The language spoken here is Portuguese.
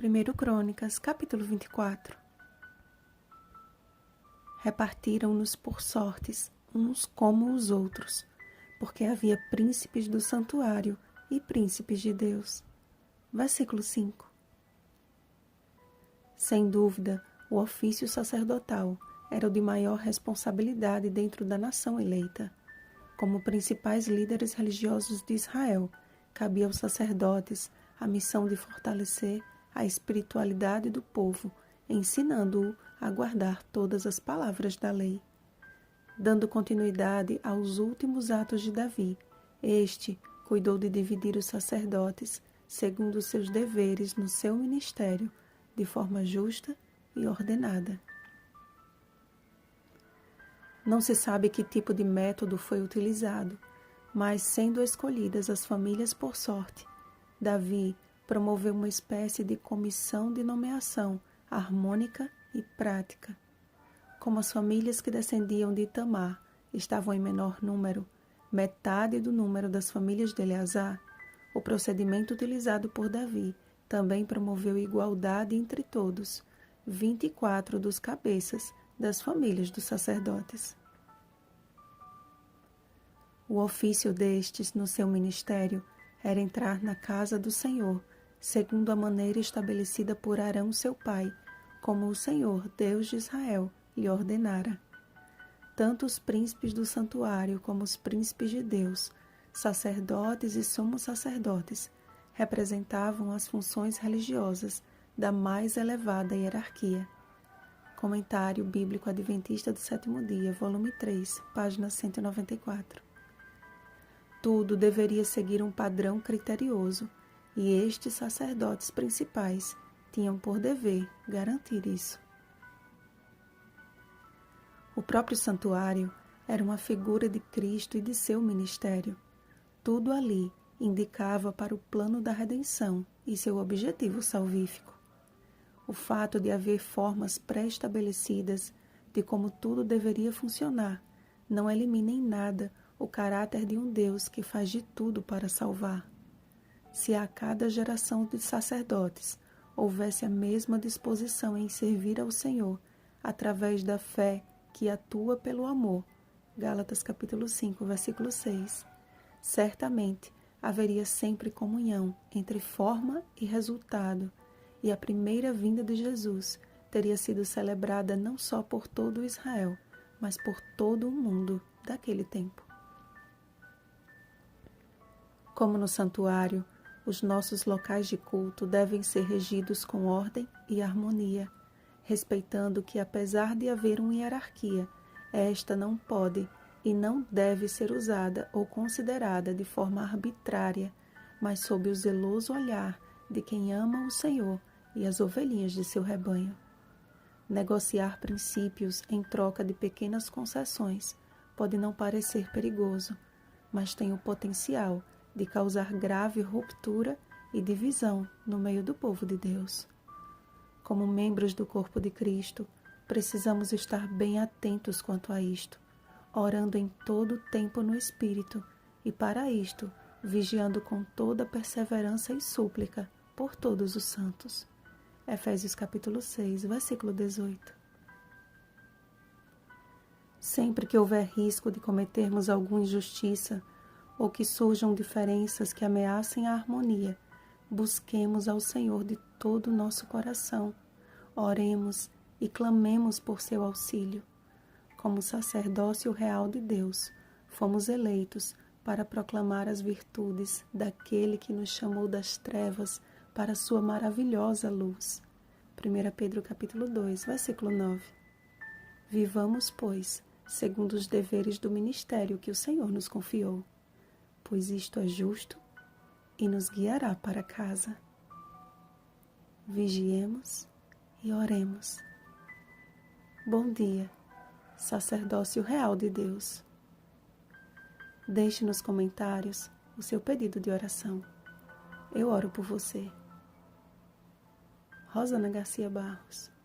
1 Crônicas, capítulo 24. Repartiram-nos por sortes, uns como os outros, porque havia príncipes do santuário e príncipes de Deus. Versículo 5. Sem dúvida, o ofício sacerdotal era o de maior responsabilidade dentro da nação eleita. Como principais líderes religiosos de Israel, cabia aos sacerdotes a missão de fortalecer a espiritualidade do povo, ensinando-o a guardar todas as palavras da lei. Dando continuidade aos últimos atos de Davi, este cuidou de dividir os sacerdotes segundo os seus deveres no seu ministério, de forma justa e ordenada. Não se sabe que tipo de método foi utilizado, mas, sendo escolhidas as famílias por sorte, Davi promoveu uma espécie de comissão de nomeação harmônica e prática. Como as famílias que descendiam de Itamar estavam em menor número, metade do número das famílias de Eleazar, o procedimento utilizado por Davi também promoveu igualdade entre todos, 24 dos cabeças das famílias dos sacerdotes. O ofício destes no seu ministério era entrar na casa do Senhor, segundo a maneira estabelecida por Arão seu pai, como o Senhor, Deus de Israel, lhe ordenara. Tanto os príncipes do santuário como os príncipes de Deus, sacerdotes e sumos sacerdotes, representavam as funções religiosas da mais elevada hierarquia. Comentário Bíblico Adventista do Sétimo Dia, volume 3, página 194. Tudo deveria seguir um padrão criterioso, e estes sacerdotes principais tinham por dever garantir isso. O próprio santuário era uma figura de Cristo e de seu ministério. Tudo ali indicava para o plano da redenção e seu objetivo salvífico. O fato de haver formas pré-estabelecidas de como tudo deveria funcionar não elimina em nada o caráter de um Deus que faz de tudo para salvar. Se a cada geração de sacerdotes houvesse a mesma disposição em servir ao Senhor através da fé que atua pelo amor, Gálatas capítulo 5, versículo 6, certamente haveria sempre comunhão entre forma e resultado, e a primeira vinda de Jesus teria sido celebrada não só por todo Israel, mas por todo o mundo daquele tempo. Como no santuário, os nossos locais de culto devem ser regidos com ordem e harmonia, respeitando que, apesar de haver uma hierarquia, esta não pode e não deve ser usada ou considerada de forma arbitrária, mas sob o zeloso olhar de quem ama o Senhor e as ovelhinhas de seu rebanho. Negociar princípios em troca de pequenas concessões pode não parecer perigoso, mas tem o potencial de causar grave ruptura e divisão no meio do povo de Deus. Como membros do corpo de Cristo, precisamos estar bem atentos quanto a isto, orando em todo o tempo no Espírito e, para isto, vigiando com toda perseverança e súplica por todos os santos. Efésios capítulo 6, versículo 18. Sempre que houver risco de cometermos alguma injustiça ou que surjam diferenças que ameacem a harmonia, busquemos ao Senhor de todo o nosso coração, oremos e clamemos por seu auxílio. Como sacerdócio real de Deus, fomos eleitos para proclamar as virtudes daquele que nos chamou das trevas para a sua maravilhosa luz. 1 Pedro capítulo 2, versículo 9. Vivamos, pois, segundo os deveres do ministério que o Senhor nos confiou, pois isto é justo e nos guiará para casa. Vigiemos e oremos. Bom dia, sacerdócio real de Deus. Deixe nos comentários o seu pedido de oração. Eu oro por você. Rosana Garcia Barros.